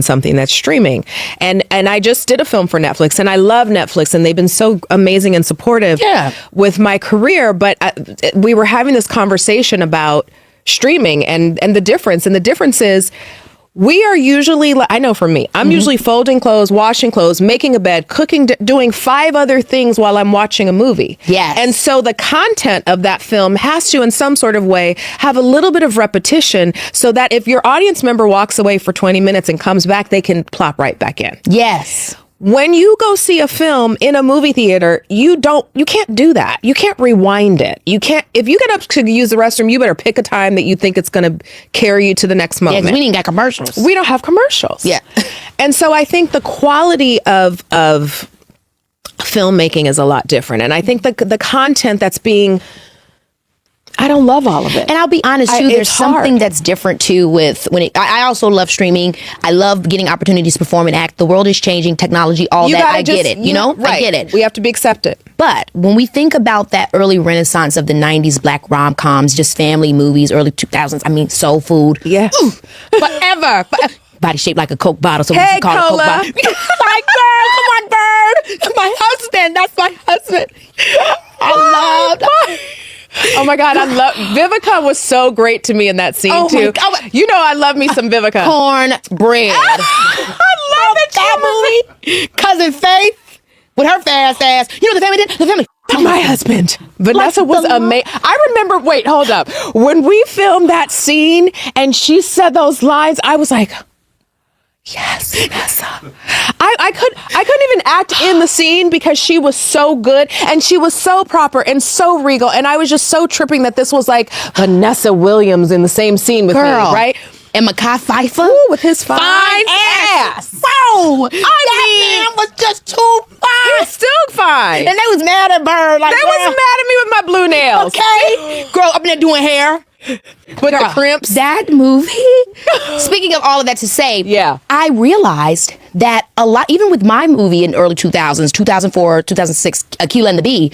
something that's streaming. And I just did a film for Netflix, and I love Netflix, and they've been so amazing and supportive with my career. But we were having this conversation about streaming and the difference. And the difference is, we are usually, I know for me, I'm usually folding clothes, washing clothes, making a bed, cooking, doing 5 other things while I'm watching a movie. Yes. And so the content of that film has to, in some sort of way, have a little bit of repetition so that if your audience member walks away for 20 minutes and comes back, they can plop right back in. Yes. When you go see a film in a movie theater, you can't do that. You can't rewind it. You can't, if you get up to use the restroom, you better pick a time that you think it's going to carry you to the next moment. Yeah, 'cause we didn't got commercials. We don't have commercials. Yeah. And so I think the quality of filmmaking is a lot different. And I think the content that's being, I don't love all of it. And I'll be honest too, there's something that's different too with I also love streaming. I love getting opportunities to perform and act. The world is changing, technology, all that. I get it. You know, I get it. We have to be accepted. But when we think about that early renaissance of the 90s black rom-coms, just family movies, early 2000s, I mean, soul food. Yeah. Ooh, forever. Body shaped like a Coke bottle, so we Hey, can call Cola. it Coke bottle. Like, girl, come on, Bird. That's my husband. That's my husband. I loved Oh my God, I love Vivica was so great to me in that scene too. You know I love me some Vivica. Cornbread. I love that movie. Cousin Faith with her fast ass. You know what the family did? The family. My husband. Vanessa was amazing. I remember, wait, hold up. When we filmed that scene and she said those lines, I was like, yes, Vanessa. I couldn't even act in the scene because she was so good and she was so proper and so regal, and I was just so tripping that this was like Vanessa Williams in the same scene with me, right? And Mekhi Phifer with his fine ass. Wow, that man was just too fine. He's still fine. And they was mad at Bird. Like, they wasn't mad at me with my blue nails. Okay, girl, up in there doing hair. With the crimps. That movie. Speaking of all of that to say, I realized that a lot, even with my movie in early 2000s, 2004, 2006, Akilah and the Bee,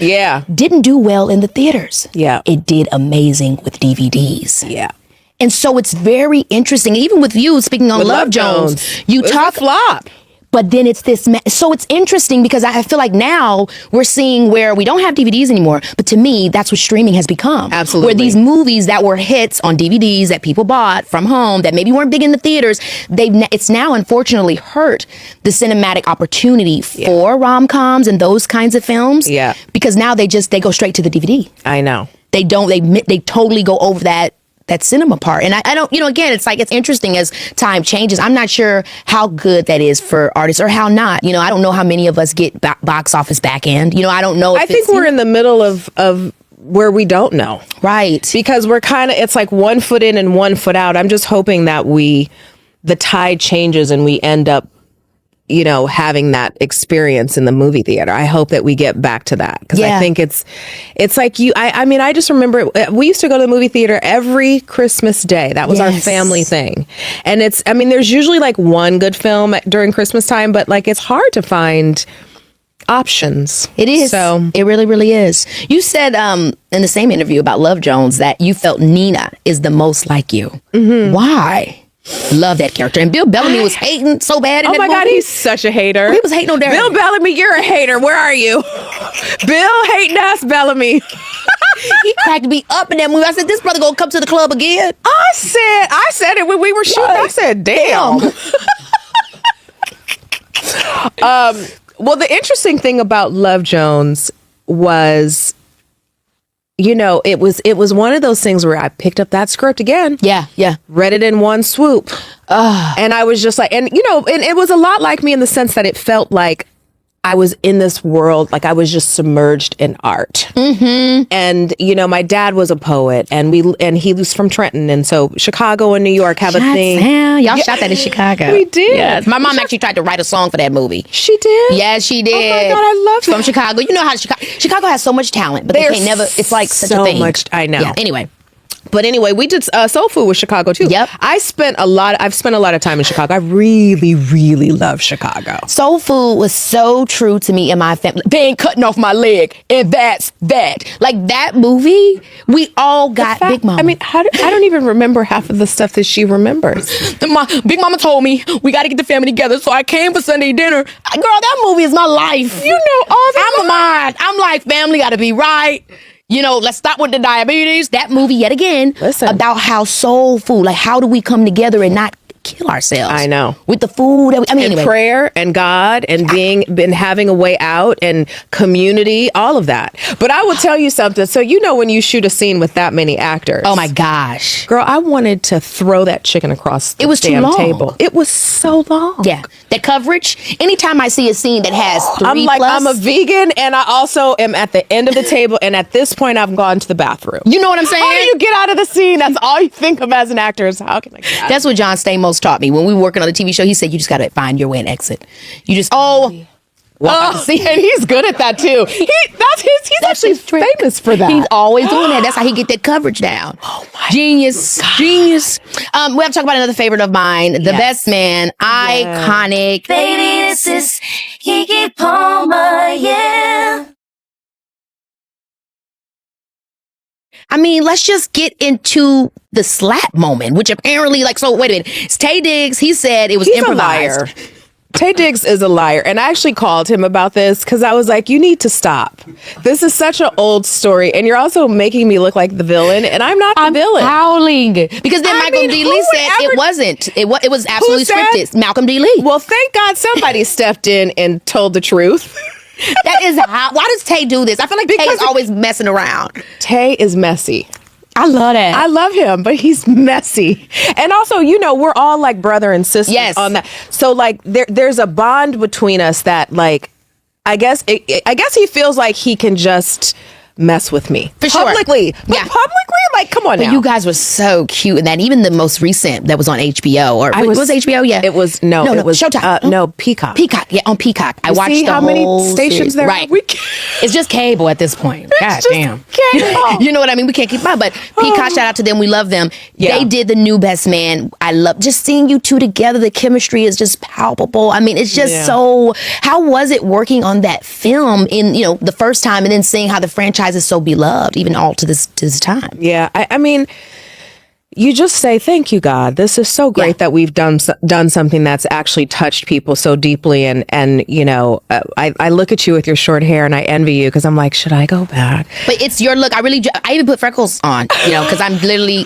didn't do well in the theaters. Yeah. It did amazing with DVDs. Yeah. And so it's very interesting. Even with you, speaking on Love Jones, you talk flop. But then it's this, so it's interesting because I feel like now we're seeing where we don't have DVDs anymore. But to me, that's what streaming has become. Absolutely. Where these movies that were hits on DVDs that people bought from home that maybe weren't big in the theaters, it's now unfortunately hurt the cinematic opportunity for rom-coms and those kinds of films. Yeah. Because now they go straight to the DVD. I know. They totally go over that cinema part. And I don't, again, it's like, it's interesting as time changes. I'm not sure how good that is for artists or how not. I don't know how many of us get box office back end. I don't know. I think we're in the middle of where we don't know. Right. Because we're it's like 1 foot in and 1 foot out. I'm just hoping that the tide changes and we end up, having that experience in the movie theater. I hope that we get back to that. Because I think it's like I just remember we used to go to the movie theater every Christmas day. That was our family thing. And there's usually like one good film during Christmas time, but like it's hard to find options. It is. So it really, really is. You said in the same interview about Love Jones that you felt Nina is the most like you. Mm-hmm. Why? Love that character. And Bill Bellamy was hating so bad in that movie. God, he's such a hater. He was hating on Darren. Bill Bellamy, you're a hater. Where are you? Bill hating us, Bellamy. He cracked me up in that movie. I said, this brother gonna come to the club again. I said it when we were shooting. I said, damn. Well, the interesting thing about Love Jones was, it was one of those things where I picked up that script again. Yeah. Read it in one swoop. And I was just like, and it was a lot like me in the sense that it felt like I was in this world, like I was just submerged in art. Mm-hmm. And, my dad was a poet and he was from Trenton. And so Chicago and New York have a thing. Y'all shot that in Chicago. We did. Yes. My mom actually tried to write a song for that movie. She did? Yes, she did. Oh my God, I love From Chicago. You know how Chicago has so much talent, but they can't never, it's like such a thing. I know. Yeah, anyway. But anyway, we did soul food with Chicago too. Yep. I've spent a lot of time in Chicago. I really, really love Chicago. Soul food was so true to me and my family. They ain't cutting off my leg, and that's that. Like that movie, we all got Big Mama. I mean, I don't even remember half of the stuff that she remembers. Big Mama told me we got to get the family together, so I came for Sunday dinner. Girl, that movie is my life. You know all that. I'm a mind. I'm like, family got to be right. You know, let's stop with the diabetes. That movie, yet again, about how soul food, like how do we come together and not kill ourselves? I know. With the food. Anyway. Prayer and God and having a way out and community, all of that. But I will tell you something. So, you know, when you shoot a scene with that many actors. Oh my gosh. Girl, I wanted to throw that chicken across the damn table. It was so long. Yeah. That coverage. Anytime I see a scene that has 3+. I'm a vegan and I also am at the end of the table. And at this point, I've gone to the bathroom. You know what I'm saying? How do you get out of the scene? That's all you think of as an actor is how can I get out? That's what John Stamos taught me when we were working on the TV show. He said you just got to find your way and exit. You just see, and he's good at that too. He's actually famous for that. He's always doing that. That's how he get that coverage down. Oh my genius. We have to talk about another favorite of mine, The Best Man, iconic. Baby, this is Keke Palmer, yeah. I mean, let's just get into the slap moment, which apparently, so wait a minute. It's Taye Diggs, he said it was improvised. A liar. Taye Diggs is a liar. And I actually called him about this because I was like, you need to stop. This is such an old story. And you're also making me look like the villain. And I'm not the villain. Howling. Because then Michael D. Lee said it wasn't. It was absolutely scripted. Malcolm D. Lee. Well, thank God somebody stepped in and told the truth. That is how. Why does Taye do this? I feel like Taye is always messing around. Taye is messy. I love that. I love him, but he's messy. And also, you know, we're all like brother and sister on that. So like there's a bond between us that like I guess he feels like he can just mess with me. For sure. Publicly. But publicly, like, come on now. You guys were so cute. And then even the most recent that was on HBO. Or was HBO? Yeah. It was, no, it was Showtime. No, Peacock. Peacock. Yeah, on Peacock. I watched see the how whole many stations there right. are? It's just cable at this point. God damn. Cable. You know what I mean? We can't keep up. But Peacock, shout out to them. We love them. Yeah. They did the new Best Man. I love just seeing you two together. The chemistry is just palpable. I mean, it's just so. How was it working on that film in, you know, the first time and then seeing how the franchise is so beloved? Even all to this time. Yeah, I mean, you just say, thank you, God. This is so great that we've done something that's actually touched people so deeply. And you know, I look at you with your short hair and I envy you because I'm like, should I go back? But it's your look. I even put freckles on, you know, because I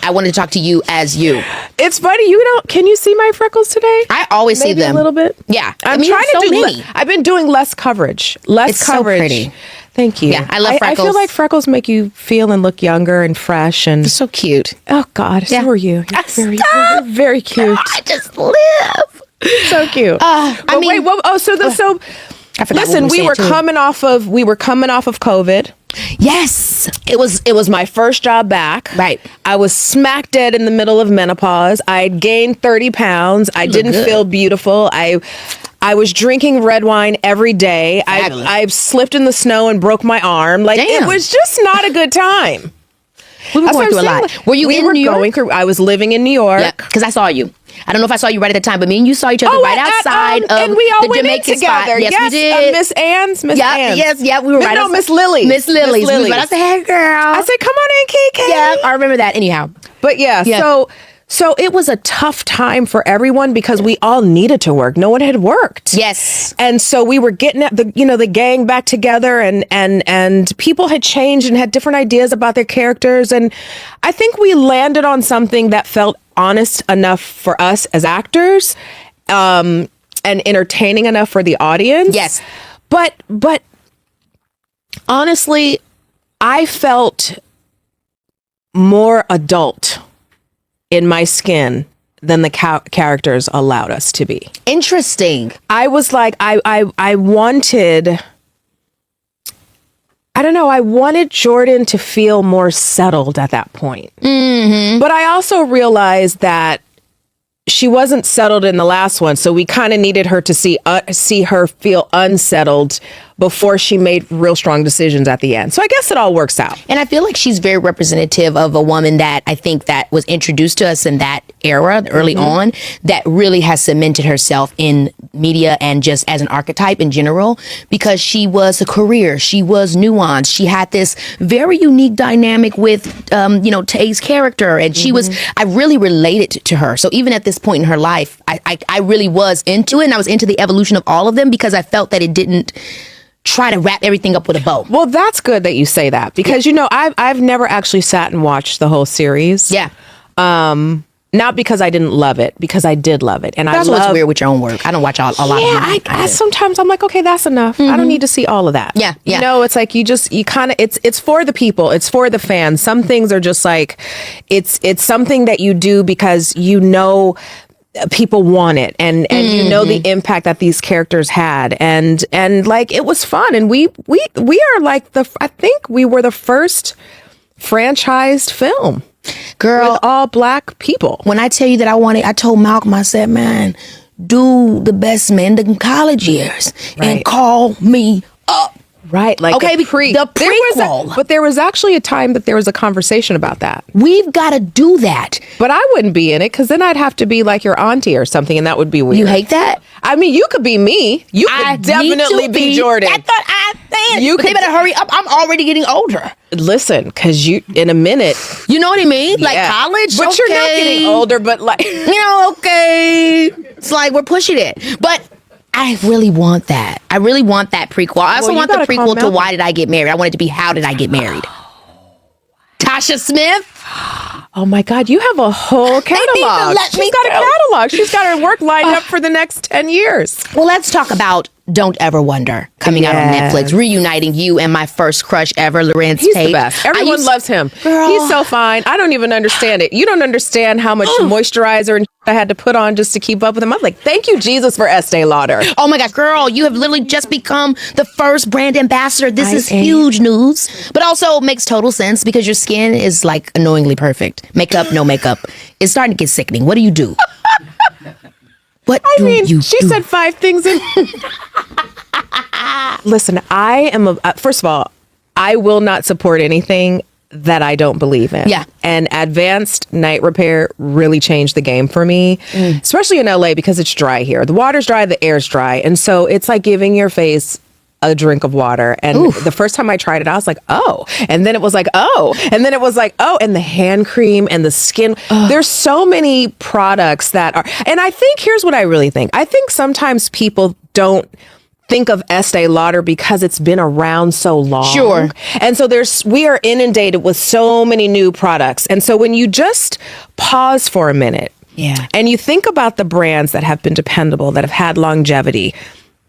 wanted to talk to you as you. It's funny. Can you see my freckles today? I always see them. A little bit. Yeah. I'm trying to do I've been doing less coverage. It's coverage. So pretty. Thank you. Yeah, I love freckles. I feel like freckles make you feel and look younger and fresh and so cute. Oh God, so are you. You're very cute. Girl, I just live. So cute. Listen, we were coming off of COVID. Yes. It was my first job back. Right. I was smack dead in the middle of menopause. I had gained 30 pounds. I didn't feel beautiful. I was drinking red wine every day. I slipped in the snow and broke my arm. Like, it was just not a good time. We were going through a lot. Were you in New York? I was living in New York. Yeah, because I saw you. I don't know if I saw you right at the time, but me and you saw each other right outside of and we all the went Jamaican in together. spot. Yes, we did. Miss Ann's. We were right. No, Miss Lily. Miss Lily. I said, hey, girl. I said, come on in, Keke. Yeah, I remember that. Anyhow, but so it was a tough time for everyone because we all needed to work. No one had worked. Yes. And so we were getting the gang back together and people had changed and had different ideas about their characters. And I think we landed on something that felt honest enough for us as actors, and entertaining enough for the audience. Yes. But honestly, I felt more adult in my skin than the characters allowed us to be. Interesting. I was like, I wanted Jordan to feel more settled at that point. Mm-hmm. But I also realized that she wasn't settled in the last one, so we kind of needed her to see her feel unsettled before she made real strong decisions at the end. So I guess it all works out. And I feel like she's very representative of a woman that I think that was introduced to us in that era early on, that really has cemented herself in media and just as an archetype in general, because she was a career. She was nuanced. She had this very unique dynamic with, Tay's character. And she was, I really related to her. So even at this point in her life, I really was into it. And I was into the evolution of all of them because I felt that it didn't try to wrap everything up with a bow. Well, that's good that you say that because, I've never actually sat and watched the whole series. Yeah. Not because I didn't love it, because I did love it. And that's what's weird with your own work. I don't watch a lot of it. I sometimes I'm like, okay, that's enough. I don't need to see all of that. Yeah. It's like you kind of, it's for the people. It's for the fans. Some things are just like, it's something that you do because people want it and the impact that these characters had and like it was fun and we are like I think we were the first franchised film, girl, with all Black people. When I tell you that I told Malcolm, I said, man, do the best man in college years and call me up. Right, like okay, the prequel. But there was actually a time that there was a conversation about that. We've got to do that. But I wouldn't be in it because then I'd have to be like your auntie or something, and that would be weird. You hate that? I mean, you could be me. You could definitely be Jordan. That's what I said. They better hurry up. I'm already getting older. Listen, because in a minute. You know what I mean? Like college, but you're not getting older, but like. Okay. It's like we're pushing it. But I really want that. I really want that prequel. I also want the prequel to Why Did I Get Married? I want it to be How Did I Get Married? Tasha Smith. Oh my God, you have a whole catalog. She's got a catalog. She's got her work lined up for the next 10 years. Well, let's talk about Don't Ever Wonder coming out on Netflix, reuniting you and my first crush ever, Lorenz Tate. He's the best. Everyone loves him. Girl. He's so fine. I don't even understand it. You don't understand how much moisturizer and I had to put on just to keep up with him. I'm like, thank you, Jesus, for Estee Lauder. Oh my God, girl, you have literally just become the first brand ambassador. This is huge news, but also makes total sense because your skin is like annoyingly perfect. Makeup, no makeup. It's starting to get sickening. What do you do? She said 5 things in. Listen, I am first of all, I will not support anything that I don't believe in. Yeah. And advanced night repair really changed the game for me, especially in LA because it's dry here. The water's dry, the air's dry. And so it's like giving your face a drink of water. And the first time I tried it, I was like, oh. And then it was like, oh. And then it was like, oh. And the hand cream and the skin. There's so many products that are. And I think here's what I really think. I think sometimes people don't think of Estee Lauder because it's been around so long. Sure. And so we are inundated with so many new products. And so when you just pause for a minute and you think about the brands that have been dependable, that have had longevity,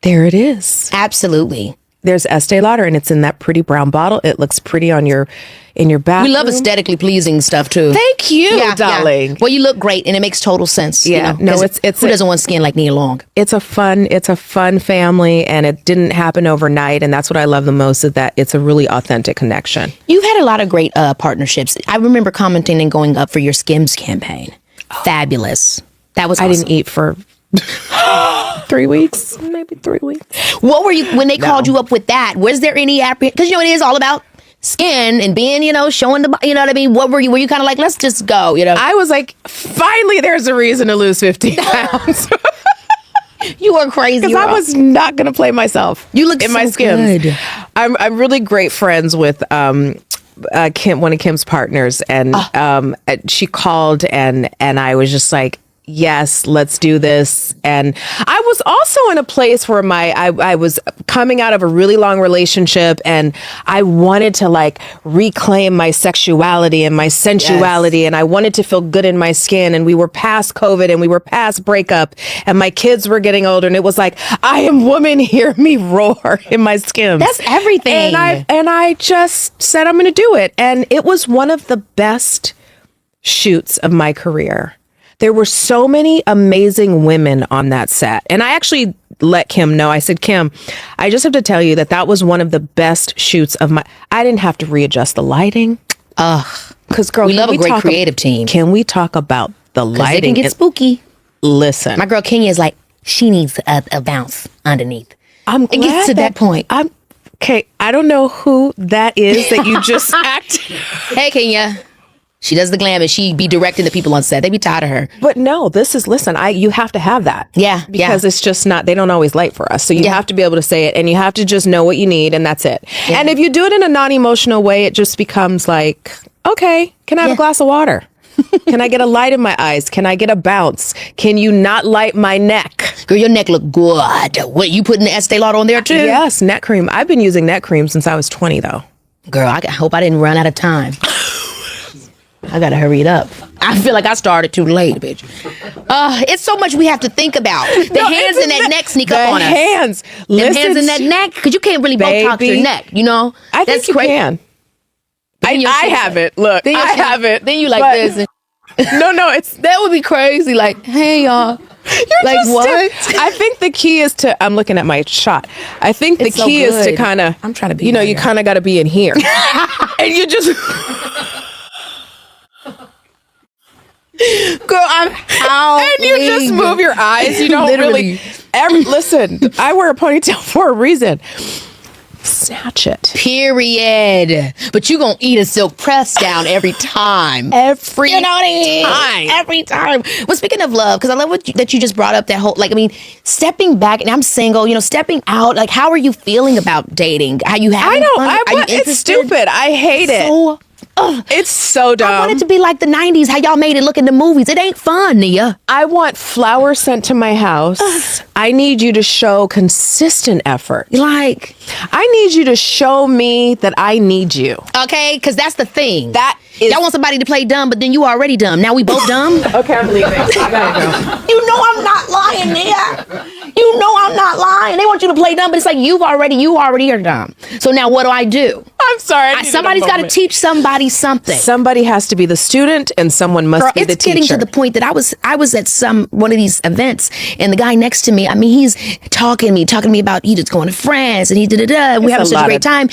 there it is. Absolutely. There's Estee Lauder, and it's in that pretty brown bottle. It looks pretty in your bathroom. We love aesthetically pleasing stuff too. Thank you, darling. Yeah. Well, you look great, and it makes total sense. Yeah, it's who doesn't want skin like Nia Long? It's a fun family, and it didn't happen overnight, and that's what I love the most, is that it's a really authentic connection. You've had a lot of great partnerships. I remember commenting and going up for your Skims campaign. Fabulous. That was awesome. I didn't eat for 3 weeks, maybe 3 weeks. What were you when they called you up with that? Was there any because it is all about skin and being showing the what I mean? What were you kind of like, let's just go? I was like, finally, there's a reason to lose 15 pounds. You were crazy because I was not going to play myself. You look in so my Skims. Good. I'm really great friends with Kim, one of Kim's partners, and she called and I was just like, yes, let's do this. And I was also in a place where I was coming out of a really long relationship, and I wanted to like reclaim my sexuality and my sensuality, and I wanted to feel good in my skin. And we were past COVID, and we were past breakup, and my kids were getting older, and it was like, I am woman, hear me roar in my Skims. That's everything. And I just said, I'm going to do it. And it was one of the best shoots of my career. There were so many amazing women on that set. And I actually let Kim know. I said, Kim, I just have to tell you that was one of the best shoots of I didn't have to readjust the lighting. Because girl, we love a great creative team. Can we talk about the lighting? It can get spooky. Listen. My girl Kenya is like, she needs a bounce underneath. I'm glad it gets to that point. Okay, I don't know who that is that you just acted. Hey, Kenya. She does the glam and she be directing the people on set. They be tired of her. But no, listen, you have to have that. Yeah. Because it's just not, they don't always light for us. So you have to be able to say it and you have to just know what you need and that's it. Yeah. And if you do it in a non-emotional way, it just becomes like, okay, can I have a glass of water? Can I get a light in my eyes? Can I get a bounce? Can you not light my neck? Girl, your neck look good. What, you putting the Estee Lauder on there too? Yes, neck cream. I've been using neck cream since I was 20 though. Girl, I hope I didn't run out of time. I gotta hurry it up. I feel like I started too late, bitch. It's so much we have to think about. The hands in that neck sneak up on us. Hands. The hands in that neck, because you can't really Botox your neck, you know? I think That's you crazy. can. I haven't. Look, I haven't. Then you like this. No, that would be crazy. Like, hey, y'all. You're like, what? I think the key is to, I'm looking at my shot. I think the key is to kind of, I'm trying to be, you know, you kind of got to be in here. And you just... Girl, I'm out. And you just move your eyes. You don't Literally. Listen, I wear a ponytail for a reason. Snatch it. Period. But you gonna eat a silk press down every time. Every you know what I mean? time. Every time. Well, speaking of love, because I love that you just brought up that whole, like, I mean, stepping back, and I'm single, you know, stepping out, like, how are you feeling about dating? How you having fun? Are you it's interested? stupid. I hate it. So, it's so dumb. I want it to be like the 90s, how y'all made it look in the movies. It ain't fun, Nia. I want flowers sent to my house. I need you to show consistent effort. Like, I need you to show me that I need you. Okay, because that's the thing. That is... Y'all want somebody to play dumb, but then you already dumb. Now we both dumb? Okay, I'm leaving. I gotta go. You know I'm not lying, Nia. You know I'm not lying. They want you to play dumb, but it's like you already are dumb. So now what do I do? I'm sorry. Somebody's got to teach somebody something. Somebody has to be the student and someone must be the teacher. It's getting to the point that I was at one of these events and the guy next to me, I mean, he's talking to me about he just going to France and he and we having such a great time.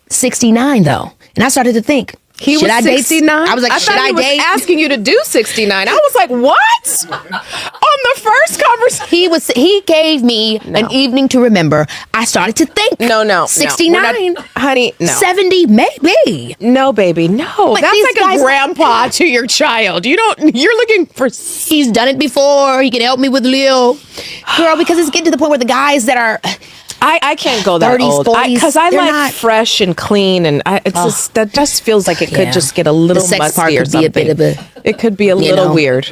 69 though. And I started to think, he was 69. I was like, should I date? Asking you to do 69. I was like, what? On the first conversation, he gave me an evening to remember. I started to think. No. 69, honey. No. 70, maybe. No, baby. No. But that's like a grandpa to your child. You're looking for. He's done it before. He can help me with Leo, girl. Because it's getting to the point where the guys that are. I can't go that 30s, old 40s, because I like fresh and clean, and that just feels like it could just get a little the sex part musty or could be a bit something. of It could be a little weird.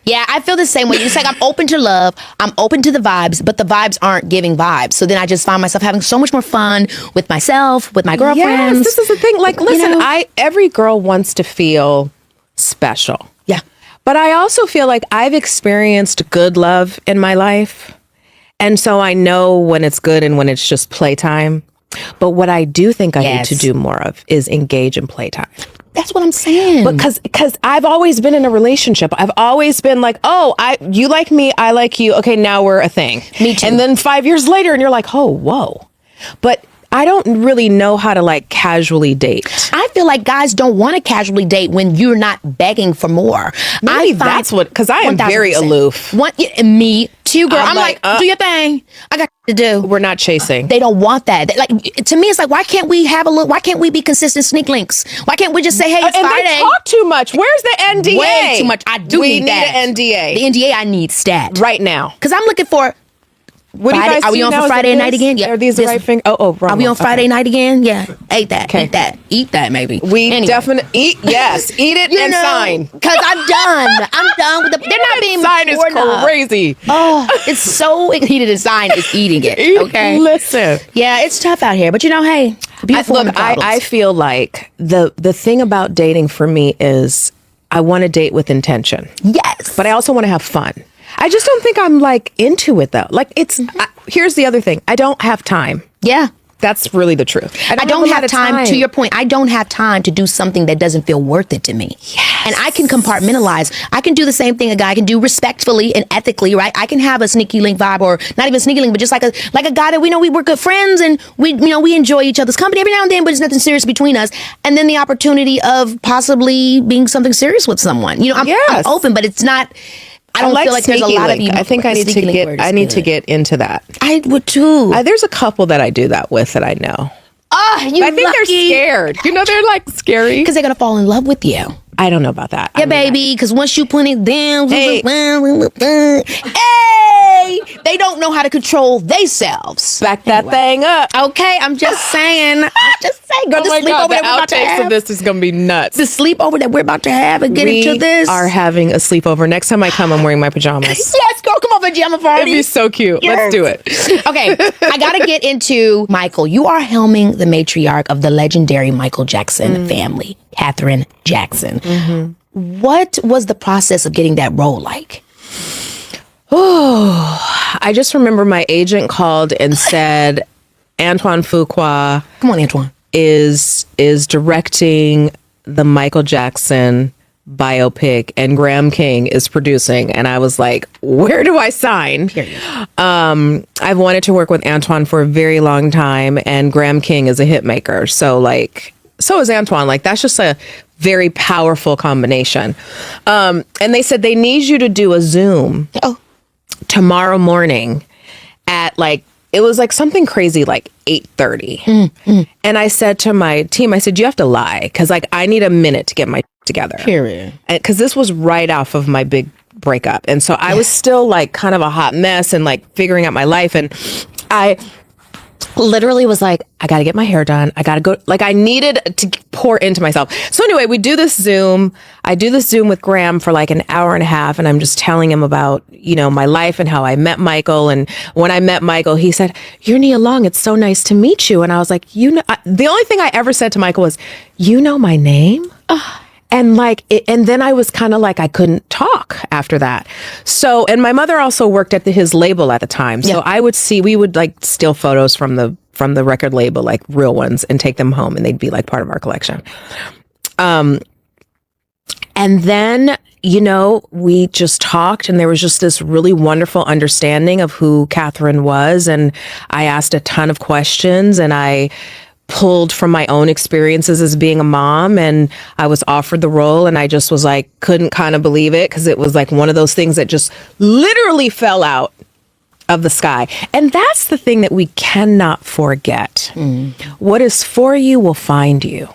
Yeah, I feel the same way. It's like I'm open to love, I'm open to the vibes, but the vibes aren't giving vibes. So then I just find myself having so much more fun with myself, with my girlfriends. Yes, this is the thing. Like, listen, every girl wants to feel special. Yeah, but I also feel like I've experienced good love in my life. And so I know when it's good and when it's just playtime. But what I do think I need to do more of is engage in playtime. That's what I'm saying. Because I've always been in a relationship. I've always been like, oh, you like me, I like you. Okay, now we're a thing. Me too. And then 5 years later, and you're like, oh, whoa. But I don't really know how to like casually date. I feel like guys don't want to casually date when you're not begging for more. Maybe that's what, because I am 1000%. very aloof. Me too, girl. I'm like, like, do your thing. I got to do. We're not chasing. They don't want that. Like, to me, it's like, why can't we have a look? Why can't we be consistent sneak links? Why can't we just say, hey, it's and Friday? They talk too much. Where's the NDA? Way too much. I do need that. We need an NDA. The NDA I need stat. Right now. Because I'm looking for... What Friday, do you guys are we on for Friday night again? Yeah. Are these the right thing? Oh, wrong. Are we on Friday night again? Yeah. Eat that. Okay. Eat that, maybe. We definitely eat. Yes, eat it and sign. Because I'm done. I'm done with the. They're not being sign is crazy. Oh, it's so eat it and sign is eating it. Okay. Listen. Yeah, it's tough out here, but hey, beautiful. I feel like the thing about dating for me is I want to date with intention. Yes, but I also want to have fun. I just don't think I'm like into it though. Like here's the other thing. I don't have time. Yeah. That's really the truth. I don't have time. To your point, I don't have time to do something that doesn't feel worth it to me. Yes. And I can compartmentalize. I can do the same thing a guy can do respectfully and ethically, right? I can have a sneaky link vibe, or not even sneaky link, but just like a guy that we know we're good friends and we enjoy each other's company every now and then, but it's nothing serious between us. And then the opportunity of possibly being something serious with someone. I'm open, but it's not. I don't feel like there's a lot of people. I think I need to get into that. I would too. There's a couple that I do that with that I know. You I think they're scared. You know, they're like scary. Because they're going to fall in love with you. I don't know about that. Yeah, baby. Because once you put it down, hey, they don't know how to control themselves. Back that thing up. Okay, I'm just saying. Girl, Oh my God, the outtakes of this is going to be nuts. The sleepover that we're about to have and get into this. We are having a sleepover. Next time I come, I'm wearing my pajamas. Yes, girl, come on, pajama party. It'd be so cute. Yes. Let's do it. Okay, I got to get into Michael. You are helming the matriarch of the legendary Michael Jackson family, Katherine Jackson. What was the process of getting that role like? Oh, I just remember my agent called and said, Antoine Fuqua. Come on, Antoine. Is directing the Michael Jackson biopic and Graham King is producing. And I was like, where do I sign? I've wanted to work with Antoine for a very long time, and Graham King is a hit maker. So is Antoine. Like, that's just a very powerful combination. And they said they need you to do a Zoom tomorrow morning at it was like something crazy, like 8:30. And I said to my team, I said, you have to lie, because I need a minute to get my together. Period. Because this was right off of my big breakup. And so I was still kind of a hot mess and figuring out my life. And I literally was like, I got to get my hair done. I got to go. I needed to pour into myself. So anyway, we do this Zoom. I do this Zoom with Graham for an hour and a half. And I'm just telling him about, my life and how I met Michael. And when I met Michael, he said, you're Nia Long. It's so nice to meet you. And I was like, the only thing I ever said to Michael was, you know my name? And and then I was kind of I couldn't talk after that. So, and my mother also worked at his label at the time. So we would steal photos from the record label, real ones, and take them home, and they'd be part of our collection. And then, we just talked, and there was just this really wonderful understanding of who Katherine was. And I asked a ton of questions, and I pulled from my own experiences as being a mom, and I was offered the role, and I just was couldn't kind of believe it, because it was one of those things that just literally fell out of the sky. And that's the thing that we cannot forget. What is for you will find you.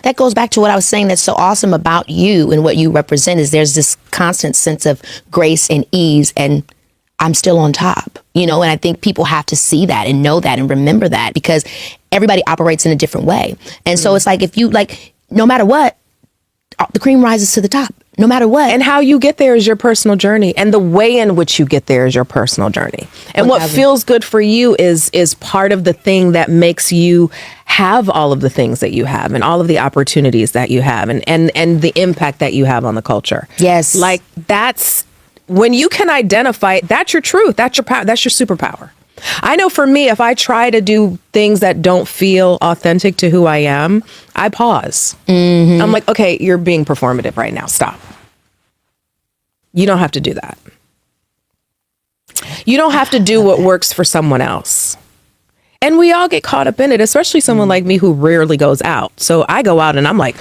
That goes back to what I was saying that's so awesome about you and what you represent is there's this constant sense of grace and ease, and I'm still on top, and I think people have to see that and know that and remember that, because everybody operates in a different way. And so it's if you no matter what, the cream rises to the top, no matter what. And how you get there is your personal journey, and the way in which you get there is your personal journey. And what feels good for you is part of the thing that makes you have all of the things that you have and all of the opportunities that you have and the impact that you have on the culture. Yes. That's when you can identify, that's your truth. That's your power. That's your superpower. I know for me, if I try to do things that don't feel authentic to who I am, I pause. I'm like, okay, you're being performative right now. Stop. You don't have to do that. You don't have to do what works for someone else. And we all get caught up in it, especially someone like me who rarely goes out. So I go out and I'm like,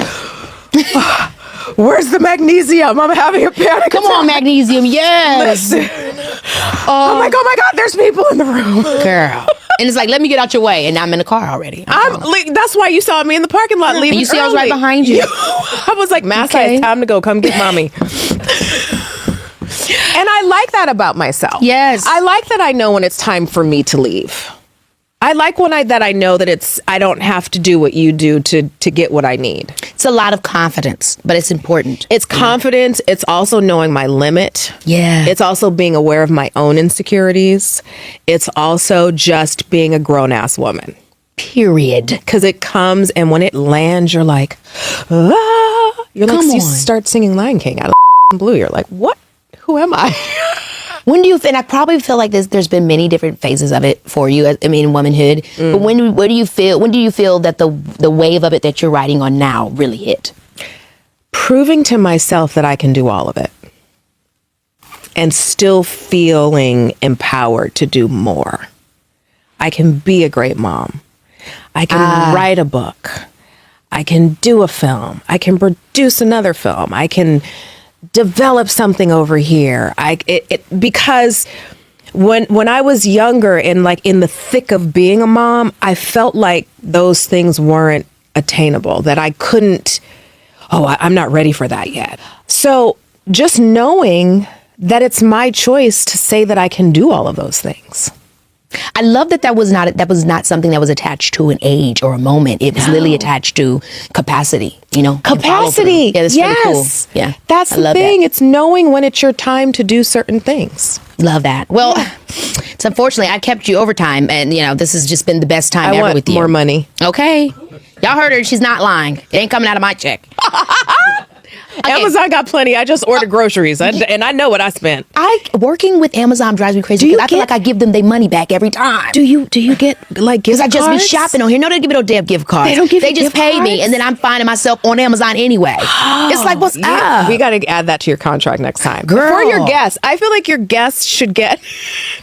where's the magnesium? I'm having a panic attack. Come on, magnesium. Yes. I'm like, oh my God, there's people in the room. Girl. And it's let me get out your way. And I'm in the car already. That's why you saw me in the parking lot leaving. And you see I was right behind you. I was like, Massa, it's time to go. Come get mommy. And I like that about myself. Yes. I like that I know when it's time for me to leave. I like that I know that I don't have to do what you do to get what I need. It's a lot of confidence, but it's important. It's confidence. It's also knowing my limit. Yeah. It's also being aware of my own insecurities. It's also just being a grown-ass woman. Period. Because it comes, and when it lands, you're like, ah. You're like, you start singing Lion King out of blue. You're like, what? Who am I? When do you think? I probably feel like there's been many different phases of it for you. I mean, womanhood. But when do you feel that the wave of it that you're riding on now really hit? Proving to myself that I can do all of it, and still feeling empowered to do more. I can be a great mom. I can write a book. I can do a film. I can produce another film. I can develop something over here. Because When I was younger and like in the thick of being a mom, I felt like those things weren't attainable, that I couldn't, I'm not ready for that yet. So just knowing that it's my choice to say that I can do all of those things. I love that was not something that was attached to an age or a moment. It was literally attached to capacity, you know. Capacity. Yeah, that's really cool. Yeah. That's the thing. It's knowing when it's your time to do certain things. Love that. Well, it's unfortunately I kept you overtime, and you know, this has just been the best time ever with you. More money. Okay. Y'all heard her, she's not lying. It ain't coming out of my check. Okay. Amazon got plenty. I just ordered groceries, and I know what I spent. Working with Amazon drives me crazy because I feel like I give them their money back every time. Do you get like gift cards? Because I just be shopping on here. No, they don't give me no damn gift cards. They don't give. They just pay me, and then I'm finding myself on Amazon anyway. It's like, what's up? We got to add that to your contract next time. Girl. For your guests, I feel like your guests should get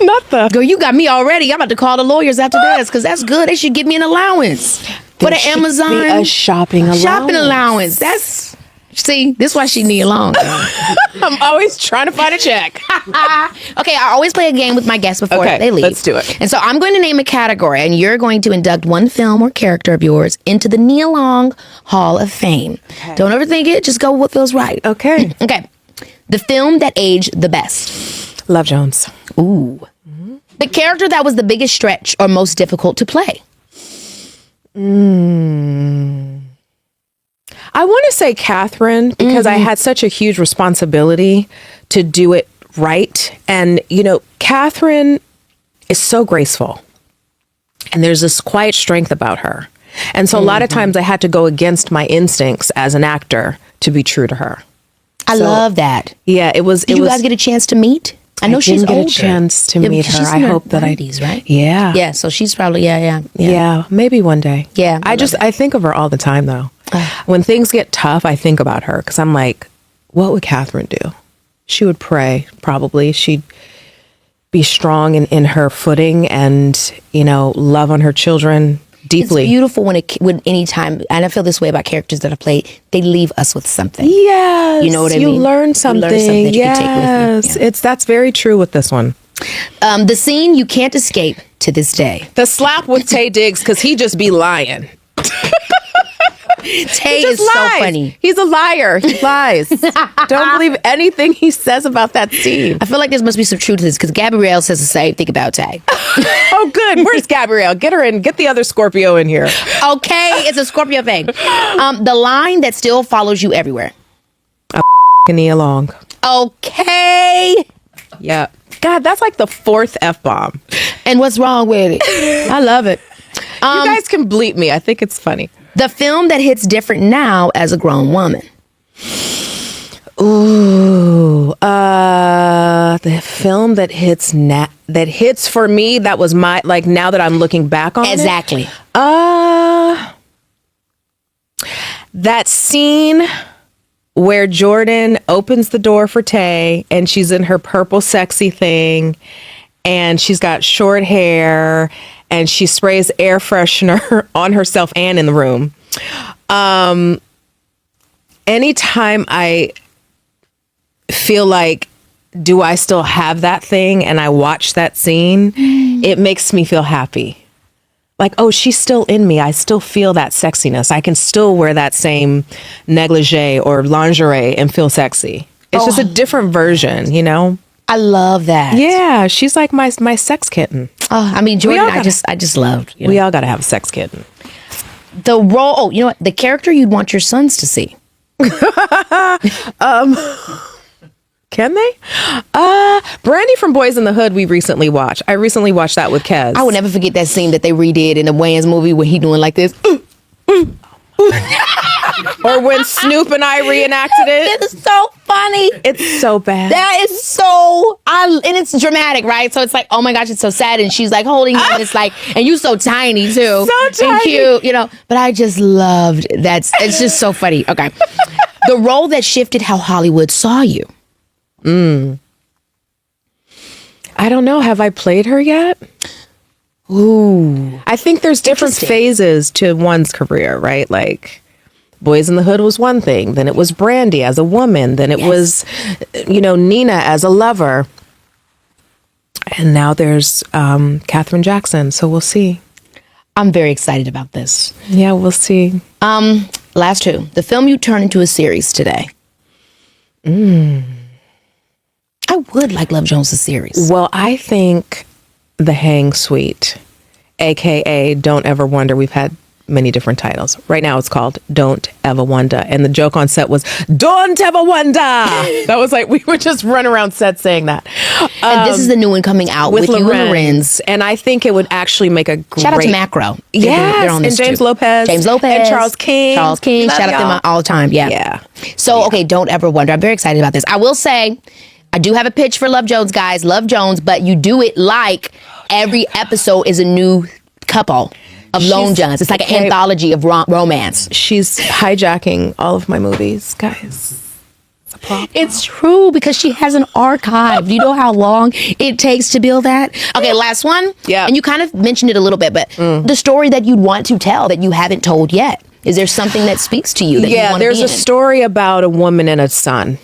not the. Girl, you got me already. I'm about to call the lawyers after this because that's good. They should give me an allowance for the Amazon. Be a shopping allowance. Shopping allowance. That's. See, this is why she Nia Long. I'm always trying to find a check. Okay, I always play a game with my guests before they leave. Let's do it. And so I'm going to name a category, and you're going to induct one film or character of yours into the Nia Long Hall of Fame. Okay. Don't overthink it. Just go with what feels right. Okay. Okay. The film that aged the best. Love Jones. Ooh. Mm-hmm. The character that was the biggest stretch or most difficult to play. I want to say Katherine because I had such a huge responsibility to do it right. And, you know, Katherine is so graceful and there's this quiet strength about her. And so a lot of times I had to go against my instincts as an actor to be true to her. I love that. Yeah, it was. Did you guys get a chance to meet? I know she's older. I didn't get a chance to meet her. I hope that 90s, right? Yeah. Yeah, so she's probably, Yeah, maybe one day. Yeah. I think of her all the time, though. When things get tough, I think about her because I'm like, what would Katherine do? She would pray, probably. She'd be strong in her footing and, you know, love on her children deeply. It's beautiful when anytime, and I feel this way about characters that I play, they leave us with something. Yes. You know what I you mean? Learn something. You learn something that you can take with you. Yeah. That's very true with this one. The scene you can't escape to this day. The slap with Taye Diggs because he just be lying. Taye is so funny. He's a liar. He lies. Don't believe anything he says about that scene. I feel like there must be some truth to this because Gabrielle says the same thing about Taye. Oh, good. Where's Gabrielle? Get her in. Get the other Scorpio in here. Okay, it's a Scorpio thing. The line that still follows you everywhere. Nia Long. Okay. Yeah. God, that's like the fourth F-bomb. And what's wrong with it? I love it. You guys can bleep me. I think it's funny. The film that hits different now as a grown woman. Ooh, the film that hits for me. That was my now that I'm looking back on exactly. it. That scene where Jordan opens the door for Taye and she's in her purple sexy thing and she's got short hair and she sprays air freshener on herself and in the room. Anytime I feel like, do I still have that thing? And I watch that scene, it makes me feel happy. Like, oh, she's still in me. I still feel that sexiness. I can still wear that same negligee or lingerie and feel sexy. It's just a different version, you know? I love that. Yeah, she's like my sex kitten. Oh, I mean, Jordan, I just loved. You know? We all got to have a sex kitten. The role, oh, you know what? The character you'd want your sons to see. Can they? Brandy from Boys in the Hood we recently watched. I recently watched that with Kez. I will never forget that scene that they redid in the Wayans movie when he doing like this. Or when Snoop and I reenacted it. It's so funny. It's so bad. That is so, and it's dramatic, right? So it's like, oh my gosh, it's so sad. And she's like holding him. And it's like, and you so tiny too. So tiny. And cute, you know. But I just loved that. It's just so funny. Okay. The role that shifted how Hollywood saw you. I don't know. Have I played her yet? Ooh. I think there's different phases to one's career, right? Like Boys in the Hood was one thing. Then it was Brandy as a woman. Then it was, you know, Nina as a lover. And now there's Katherine Jackson. So we'll see. I'm very excited about this. Yeah, we'll see. Last two. The film you turn into a series today. I would like Love Jones' series. Well, I think The Hang Suite, a.k.a. Don't Ever Wonder. We've had many different titles. Right now it's called Don't Ever Wonder. And the joke on set was, Don't Ever Wonder. That was like, we would just run around set saying that. And this is the new one coming out with you and Lorenz. And I think it would actually make a great... Shout out to Macro. Yes, they're on this and James too. Lopez. James Lopez. And Charles King. Love shout out to them all the time. Yeah. Yeah. So, okay, Don't Ever Wonder. I'm very excited about this. I will say, I do have a pitch for Love Jones, guys. Love Jones, but you do it like every episode is a new couple of Lone Johns. It's like an anthology of romance. She's hijacking all of my movies, guys. It's true because she has an archive. Do you know how long it takes to build that? Okay, last one. Yeah. And you kind of mentioned it a little bit, but the story that you'd want to tell that you haven't told yet. Is there something that speaks to you that you want to there's a story about a woman and a son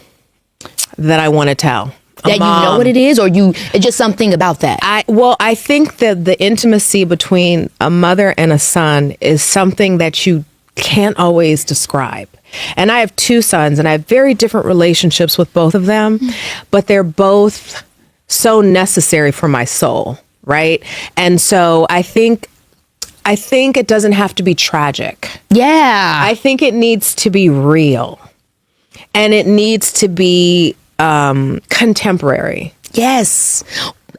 that I want to tell. That you know what it is, or it's just something about that? I think that the intimacy between a mother and a son is something that you can't always describe. And I have two sons, and I have very different relationships with both of them, but they're both so necessary for my soul, right? And so I think it doesn't have to be tragic. Yeah. I think it needs to be real, and it needs to be contemporary. Yes.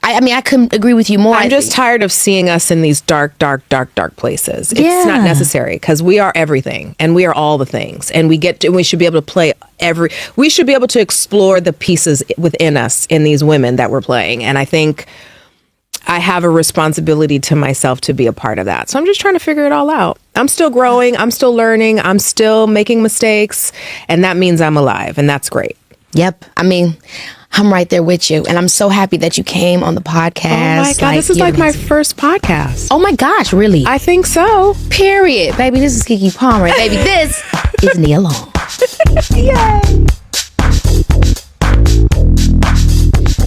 I mean, I couldn't agree with you more. I'm just tired of seeing us in these dark places. It's not necessary because we are everything and we are all the things. And we should be able to play we should be able to explore the pieces within us in these women that we're playing. And I think I have a responsibility to myself to be a part of that. So I'm just trying to figure it all out. I'm still growing. I'm still learning. I'm still making mistakes. And that means I'm alive. And that's great. Yep. I mean, I'm right there with you. And I'm so happy that you came on the podcast. Oh my God, this is like my first podcast. Oh my gosh, really? I think so. Period. Baby, this is Keke Palmer. Baby, this is Nia Long. Yay.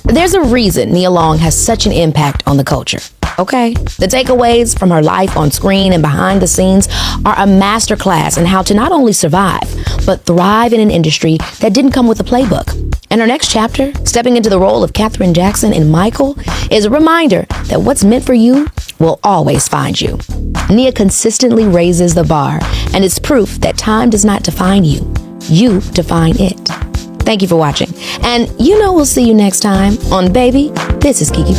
There's a reason Nia Long has such an impact on the culture. Okay? The takeaways from her life on screen and behind the scenes are a masterclass in how to not only survive, but thrive in an industry that didn't come with a playbook. And her next chapter, stepping into the role of Katherine Jackson in Michael, is a reminder that what's meant for you will always find you. Nia consistently raises the bar, and it's proof that time does not define you. You define it. Thank you for watching. And we'll see you next time on Baby, This is Keke